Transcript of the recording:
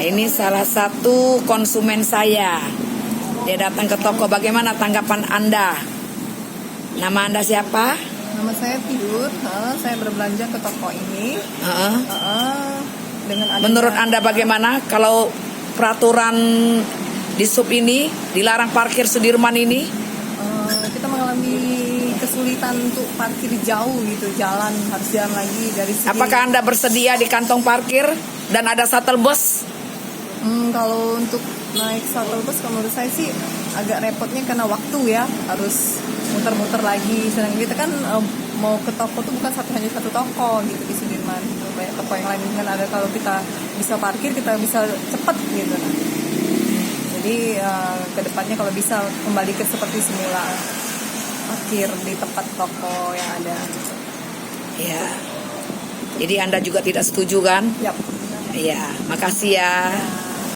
ini salah satu konsumen saya. Dia datang ke toko. Bagaimana tanggapan Anda? Nama Anda siapa? Nama saya Tidur. Saya berbelanja ke toko ini. Dengan adanya, Menurut Anda bagaimana kalau peraturan di sub ini dilarang parkir Sudirman ini? Kita mengalami kesulitan untuk parkir jauh gitu, harus jalan lagi dari sini. Apakah Anda bersedia di kantong parkir dan ada shuttle bus? Kalau untuk naik shuttle bus, menurut saya sih agak repotnya karena waktu ya, harus muter-muter lagi. Sedangkan kita kan mau ke toko tuh bukan hanya satu toko gitu di Sudirman, gitu. Banyak toko yang lain kan ada. Kalau kita bisa parkir, kita bisa cepet gitu. Jadi kedepannya kalau bisa kembali ke seperti semula, parkir di tempat toko yang ada. Ya. Jadi Anda juga tidak setuju kan? Yap. Iya, makasih ya.